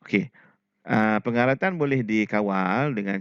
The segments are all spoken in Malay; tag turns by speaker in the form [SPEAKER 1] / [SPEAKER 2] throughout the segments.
[SPEAKER 1] Okey, pengaratan boleh dikawal dengan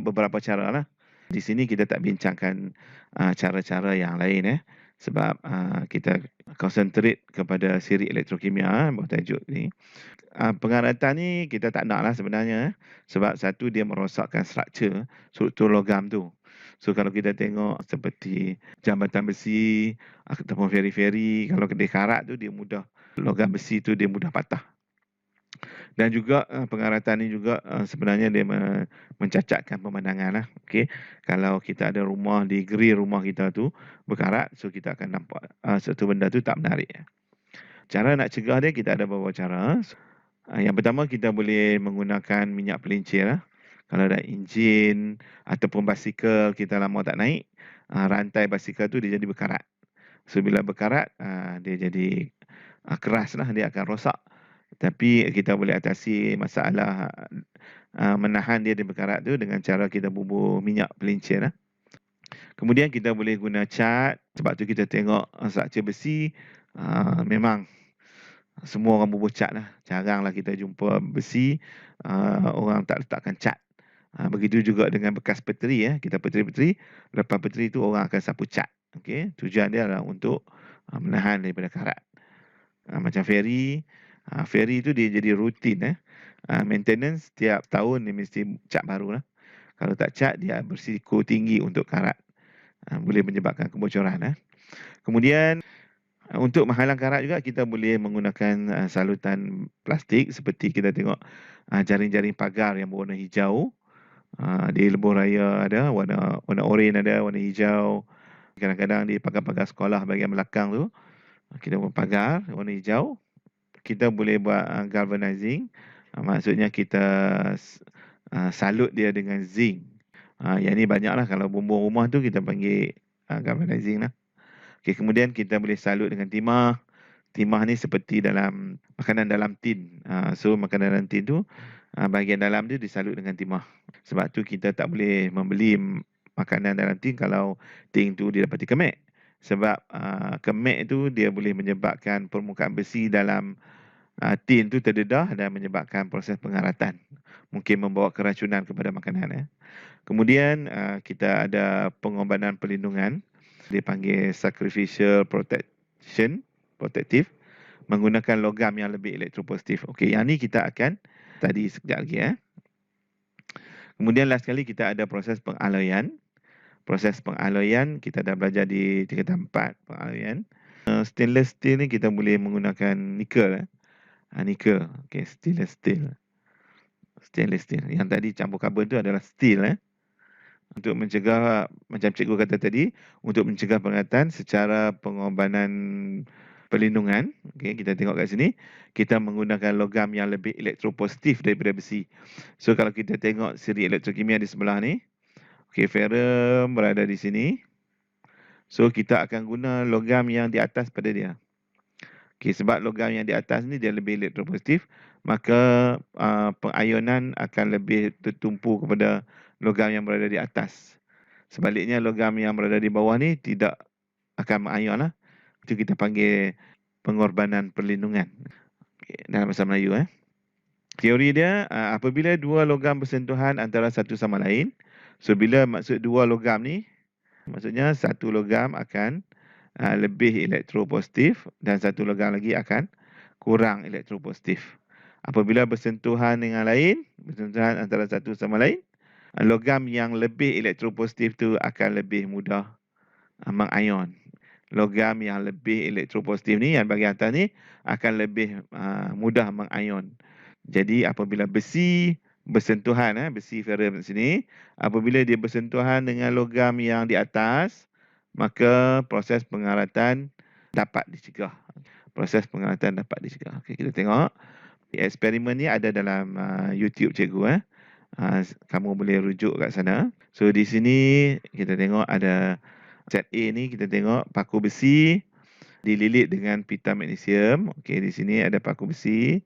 [SPEAKER 1] beberapa caralah. Di sini kita tak bincangkan, cara-cara yang lain, sebab, kita concentrate kepada siri elektrokimia, buah tajuk ni. Pengaratan ni kita tak naklah sebenarnya, sebab satu dia merosakkan struktur logam tu. So kalau kita tengok seperti jambatan besi ataupun feri-feri, kalau dia karat tu dia mudah, logam besi tu dia mudah patah. Dan juga, pengaratan ni juga, sebenarnya dia mencacatkan pemandanganlah, okey. Kalau kita ada rumah di grill rumah kita tu berkarat, so kita akan nampak, satu benda tu tak menarik. Cara nak cegah dia kita ada beberapa cara. Yang pertama kita boleh menggunakan minyak pelincir. Kalau ada enjin ataupun basikal kita lama tak naik, rantai basikal tu dia jadi berkarat. So bila berkarat, dia jadi keraslah, dia akan rosak. Tapi kita boleh atasi masalah, menahan dia berkarat tu dengan cara kita bubur minyak pelincir. Kemudian kita boleh guna cat, sebab tu kita tengok struktur besi, memang semua orang bubur cat lah. Jaranglah kita jumpa besi, orang tak letakkan cat. Begitu juga dengan bekas peteri, kita peteri-peteri, lepas peteri tu orang akan sapu cat. Okey, tujuan dia adalah untuk menahan daripada karat. Macam feri tu dia jadi rutin, maintenance setiap tahun dia mesti cat barulah. Kalau tak cat dia berisiko tinggi untuk karat. Boleh menyebabkan kebocoran. Kemudian untuk menghalang karat juga kita boleh menggunakan salutan plastik seperti kita tengok jaring-jaring pagar yang berwarna hijau. Di lebuh raya ada warna oranye ada, warna hijau. Kadang-kadang di pagar-pagar sekolah bahagian belakang tu, kita buat pagar warna hijau. Kita boleh buat galvanizing. Maksudnya kita salut dia dengan zinc. Yang ni banyaklah kalau bumbung rumah tu kita panggil galvanizing lah. Okay, kemudian kita boleh salut dengan timah. Timah ni seperti dalam makanan dalam tin. So makanan dalam tin tu bahagian dalam dia disalut dengan timah. Sebab tu kita tak boleh membeli makanan dalam tin kalau tin tu didapati kemek. Sebab kemek tu dia boleh menyebabkan permukaan besi dalam tin tu terdedah dan menyebabkan proses pengaratan. Mungkin membawa keracunan kepada makanan. Kemudian kita ada pengorbanan perlindungan. Dipanggil sacrificial protective, menggunakan logam yang lebih elektropositif. Okey, yang ni kita akan tadi sekejap lagi. Kemudian last sekali kita ada proses pengalloyan. Proses pengalloyan kita dah belajar di tingkatan 4 pengalloyan. Stainless steel ni kita boleh menggunakan nikel. Nikel. Okey, stainless steel. Stainless steel. Yang tadi campur karbon tu adalah steel. Untuk mencegah, macam cikgu kata tadi, untuk mencegah penglihatan secara pengorbanan perlindungan, okay, kita tengok kat sini, kita menggunakan logam yang lebih elektropositif daripada besi. So kalau kita tengok siri elektrokimia di sebelah ni, okay, ferrum berada di sini. So kita akan guna logam yang di atas pada dia. Okay, sebab logam yang di atas ni dia lebih elektropositif, maka pengayonan akan lebih tertumpu kepada logam yang berada di atas. Sebaliknya logam yang berada di bawah ni tidak akan mengayon lah. Itu kita panggil pengorbanan perlindungan. Okay, dalam bahasa Melayu. Teori dia, apabila dua logam bersentuhan antara satu sama lain. So bila maksud dua logam ni, maksudnya satu logam akan lebih elektropositif dan satu logam lagi akan kurang elektropositif. Apabila bersentuhan dengan lain, bersentuhan antara satu sama lain, logam yang lebih elektropositif tu akan lebih mudah mengayon. Logam yang lebih elektropositif ni, yang bahagian atas ni, akan lebih mudah mengayon. Jadi apabila besi bersentuhan, besi ferrum sini, apabila dia bersentuhan dengan logam yang di atas, maka proses pengaratan dapat dicegah. Proses pengaratan dapat dicegah. Okay, kita tengok. Eksperimen ni ada dalam YouTube cikgu. Kamu boleh rujuk kat sana. So di sini kita tengok ada set A ni, kita tengok paku besi dililit dengan pita magnesium. Okey, di sini ada paku besi,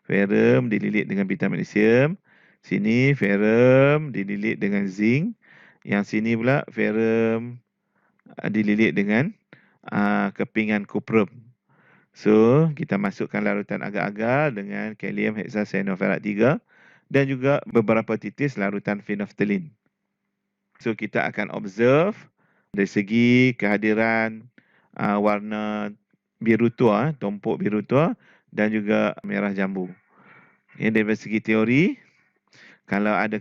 [SPEAKER 1] ferrum dililit dengan pita magnesium. Sini ferrum dililit dengan zinc. Yang sini pula ferrum dililit dengan kepingan kuprum. So, kita masukkan larutan agar-agar dengan kalium hexacyanurate 3 dan juga beberapa titis larutan phenolphthalein. So, kita akan observe dari segi kehadiran warna biru tua, tumpuk biru tua dan juga merah jambu. Okay, dari segi teori, kalau ada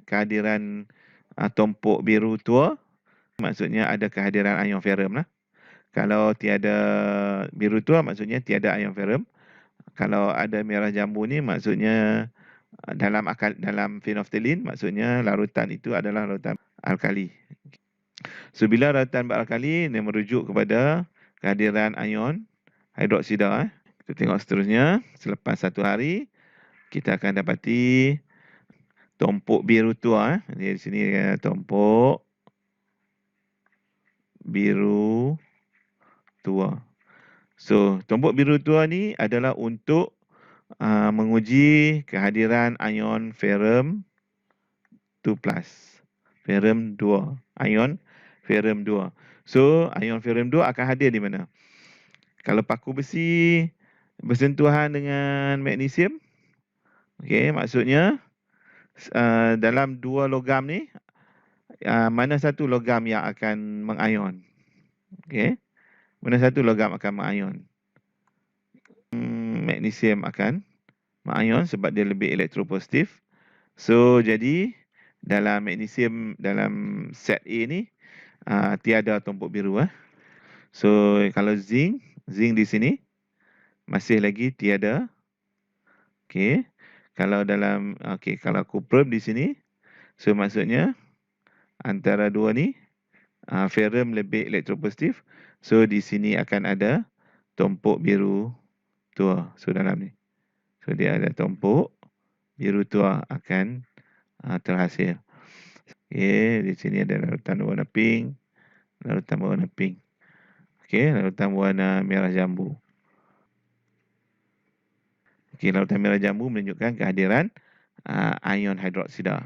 [SPEAKER 1] kehadiran tumpuk biru tua, maksudnya ada kehadiran ion ferrum lah. Kalau tiada biru tua, maksudnya tiada ion ferrum. Kalau ada merah jambu ni, maksudnya dalam phenolphthalein, maksudnya larutan itu adalah larutan alkali. So, bila larutan beralkali, dia merujuk kepada kehadiran ion hidroksida. Kita tengok seterusnya, selepas 1 hari, kita akan dapati tumpuk biru tua. Di sini tumpuk biru tua. So, tumpuk biru tua ni adalah untuk menguji kehadiran ion ferrum 2+. Ferrum 2. Ion ferrum 2. So, ion ferrum 2 akan hadir di mana? Kalau paku besi bersentuhan dengan magnesium, okey, maksudnya dalam dua logam ni, mana satu logam yang akan mengion? Okey. Mana satu logam akan mengion? Magnesium akan mengion sebab dia lebih elektropositif. So, jadi dalam magnesium dalam set A ni tiada tumpuk biru. So, kalau zinc di sini masih lagi tiada. Okey. Kalau kalau cuprum di sini, so maksudnya antara dua ni ferrum lebih elektropositif. So, di sini akan ada tumpuk biru tua. So, dalam ni. So, dia ada tumpuk biru tua akan terhasil. Okey, di sini ada larutan warna pink, larutan warna pink. Okey, larutan warna merah jambu. Okey, larutan merah jambu menunjukkan kehadiran ion hidroksida.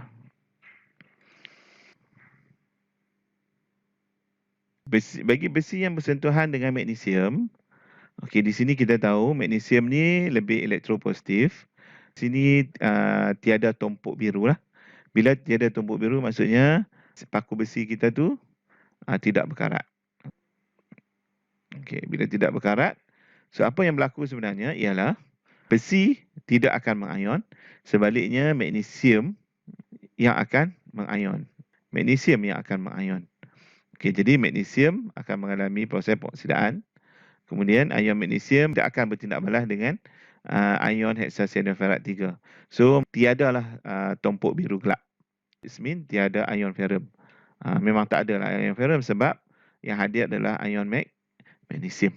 [SPEAKER 1] Bagi besi yang bersentuhan dengan magnesium, okey, di sini kita tahu magnesium ni lebih elektropositif. Sini tiada tumpuk biru lah. Bila tiada tumpuk biru, maksudnya paku besi kita tu tidak berkarat. Okey, bila tidak berkarat, so apa yang berlaku sebenarnya ialah besi tidak akan mengion, sebaliknya magnesium yang akan mengion. Magnesium yang akan mengion. Okey, jadi magnesium akan mengalami proses pengoksidaan. Kemudian ion magnesium tidak akan bertindak balas dengan ion hexacyanurate 3. So, tiadalah tumpuk biru gelap. It means tiada ion ferrum. Memang tak ada lah ion ferrum sebab yang hadir adalah ion magnesium.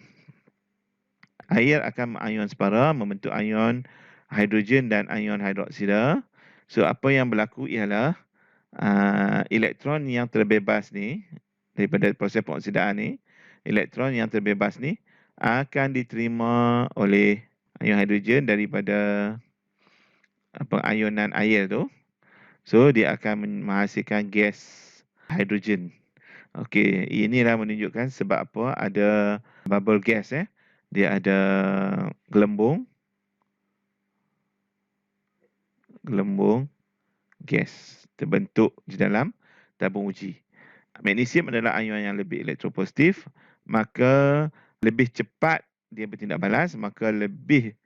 [SPEAKER 1] Air akan mengion separa membentuk ion hidrogen dan ion hidroksida. So, apa yang berlaku ialah elektron yang terbebas ni daripada proses pengoksidaan ni, elektron yang terbebas ni akan diterima oleh ion hidrogen daripada pengionan air tu. So, dia akan menghasilkan gas hidrogen. Okey, inilah menunjukkan sebab apa ada bubble gas. Dia ada gelembung gas terbentuk di dalam tabung uji. Magnesium adalah ion yang lebih elektropositif, maka lebih cepat dia bertindak balas, maka lebih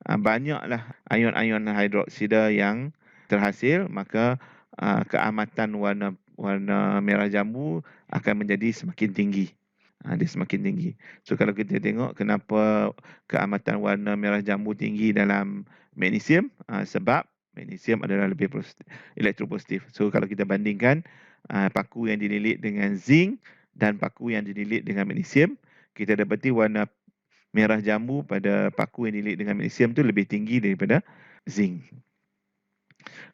[SPEAKER 1] banyaklah ion-ion hidroksida yang terhasil, maka keamatan warna merah jambu akan menjadi semakin tinggi. Dia semakin tinggi. So, kalau kita tengok kenapa keamatan warna merah jambu tinggi dalam magnesium, sebab magnesium adalah lebih elektropositif. So, kalau kita bandingkan paku yang dililit dengan zinc dan paku yang dililit dengan magnesium, kita dapati warna merah jambu pada paku yang dililit dengan magnesium tu lebih tinggi daripada zinc.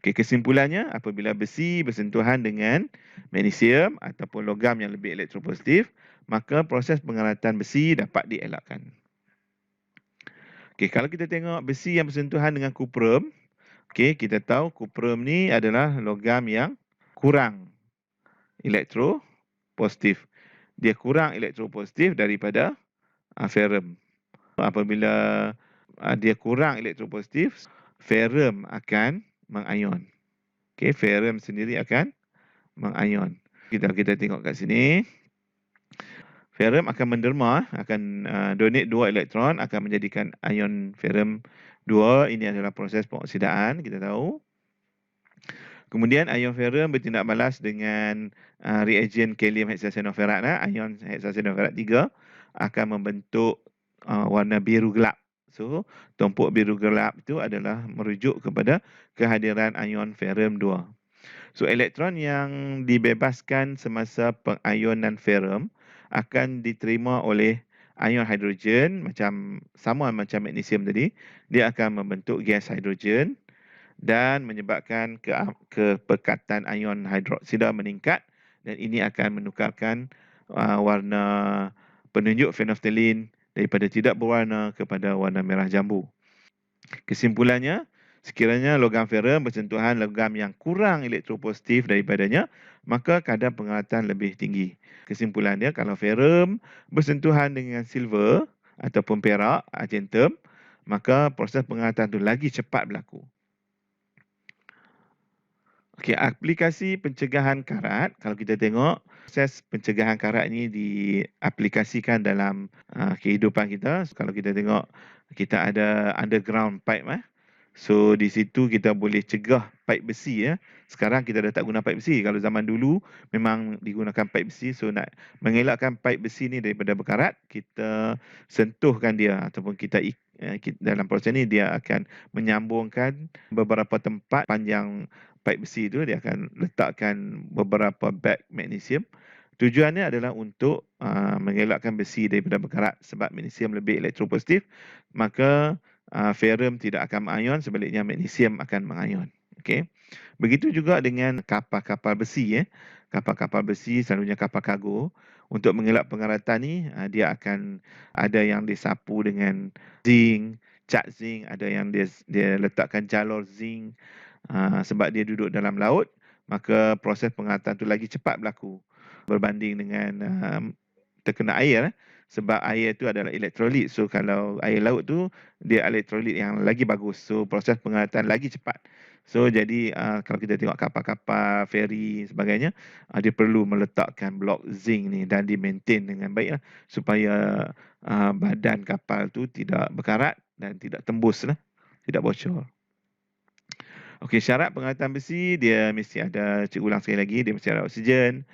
[SPEAKER 1] Okey, kesimpulannya, apabila besi bersentuhan dengan magnesium ataupun logam yang lebih elektropositif, maka proses pengeratan besi dapat dielakkan. Okey, kalau kita tengok besi yang bersentuhan dengan cuprum, okey, kita tahu cuprum ni adalah logam yang kurang elektropositif. Dia kurang elektropositif daripada ferrum. Apabila dia kurang elektropositif, ferrum akan mengayon. Okey, ferrum sendiri akan mengayon. Kita tengok kat sini. Ferrum akan menderma, akan donate 2 elektron, akan menjadikan ion ferrum 2. Ini adalah proses pengoksidaan, kita tahu. Kemudian ion ferrum bertindak balas dengan reagen kalium heksasenoferat. Ion heksasenoferat 3 akan membentuk warna biru gelap. So, tumpuk biru gelap itu adalah merujuk kepada kehadiran ion ferrum 2. So, elektron yang dibebaskan semasa pengayonan ferrum akan diterima oleh ion hidrogen, sama macam magnesium tadi. Dia akan membentuk gas hidrogen dan menyebabkan kepekatan ion hidroksida meningkat, dan ini akan menukarkan warna penunjuk phenolphthalein daripada tidak berwarna kepada warna merah jambu. Kesimpulannya, sekiranya logam ferrum bersentuhan logam yang kurang elektropositif daripadanya, maka kadar pengeratan lebih tinggi. Kesimpulannya, kalau ferrum bersentuhan dengan silver ataupun perak, argentum, maka proses pengeratan itu lagi cepat berlaku. Okey, aplikasi pencegahan karat, kalau kita tengok, proses pencegahan karat ini diaplikasikan dalam kehidupan kita. Kalau kita tengok, kita ada underground pipe. So, di situ kita boleh cegah pipe besi. Sekarang kita dah tak guna pipe besi. Kalau zaman dulu, memang digunakan pipe besi. So, nak mengelakkan pipe besi ni daripada berkarat, kita sentuhkan dia. Ataupun dalam proses ni, dia akan menyambungkan beberapa tempat panjang pipe besi tu. Dia akan letakkan beberapa bag magnesium. Tujuannya adalah untuk mengelakkan besi daripada berkarat. Sebab magnesium lebih elektropositif, maka ferrum tidak akan mengayon, sebaliknya magnesium akan mengayon. Okey. Begitu juga dengan kapal-kapal besi. Kapal-kapal besi, selalunya kapal kargo. Untuk mengelak pengeratan ni, dia akan ada yang disapu dengan zinc, cat zinc, ada yang dia letakkan jalur zinc. Sebab dia duduk dalam laut, maka proses pengeratan tu lagi cepat berlaku berbanding dengan terkena air. Sebab air tu adalah elektrolit. So, kalau air laut tu, dia elektrolit yang lagi bagus. So, proses pengeratan lagi cepat. So, jadi kalau kita tengok kapal-kapal, feri sebagainya, dia perlu meletakkan blok zinc ni dan di-maintain dengan baik supaya badan kapal tu tidak berkarat dan tidak tembus, tidak bocor. Okey, syarat pengeratan besi, dia mesti ada, cik ulang sekali lagi, dia mesti ada oksigen,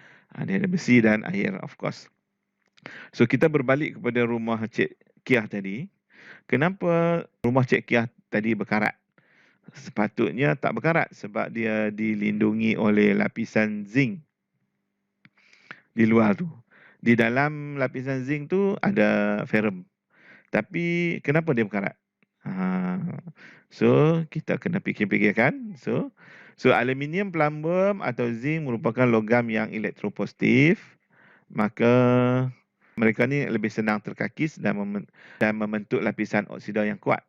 [SPEAKER 1] dia ada besi dan air, of course. So, kita berbalik kepada rumah Cik Kiah tadi. Kenapa rumah Cik Kiah tadi berkarat? Sepatutnya tak berkarat sebab dia dilindungi oleh lapisan zinc di luar tu. Di dalam lapisan zinc tu ada ferrum. Tapi kenapa dia berkarat? So, kita kena fikir-fikirkan. So, aluminium, plumbum atau zinc merupakan logam yang elektropositif. Maka mereka ni lebih senang terkakis dan membentuk lapisan oksida yang kuat.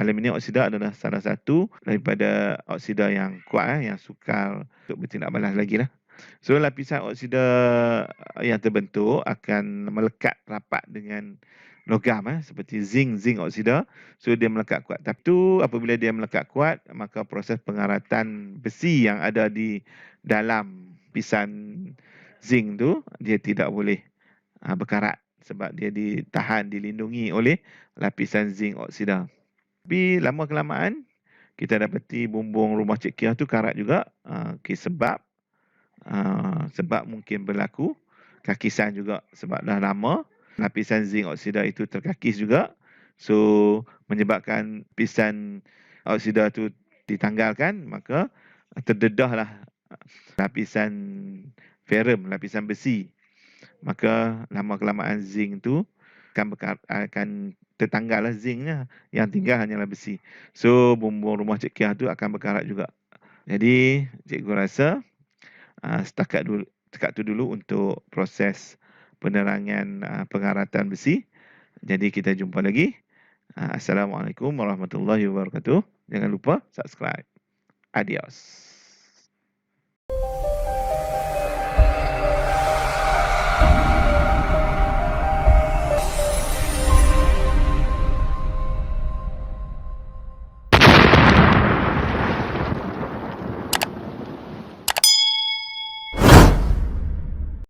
[SPEAKER 1] Aluminium oksida adalah salah satu daripada oksida yang kuat, yang sukar untuk bertindak balas lagi. So, lapisan oksida yang terbentuk akan melekat rapat dengan logam seperti zinc oksida. So, dia melekat kuat. Tapi tu apabila dia melekat kuat, maka proses pengaratan besi yang ada di dalam lapisan zinc tu, dia tidak boleh berkarat sebab dia dilindungi oleh lapisan zinc oksida. Tapi lama kelamaan, kita dapati bumbung rumah Cik Kiah tu karat juga. Sebab mungkin berlaku kakisan juga sebab dah lama lapisan zinc oksida itu terkakis juga. So, menyebabkan lapisan oksida tu ditanggalkan, maka terdedahlah lapisan ferrum, lapisan besi. Maka lama kelamaan zinc tu akan tertanggallah zincnya, yang tinggal hanyalah besi. So, bumbung rumah Cik Kiah tu akan berkarat juga. Jadi, cikgu rasa setakat tu dulu untuk proses penerangan pengaratan besi. Jadi, kita jumpa lagi. Assalamualaikum warahmatullahi wabarakatuh. Jangan lupa subscribe. Adios.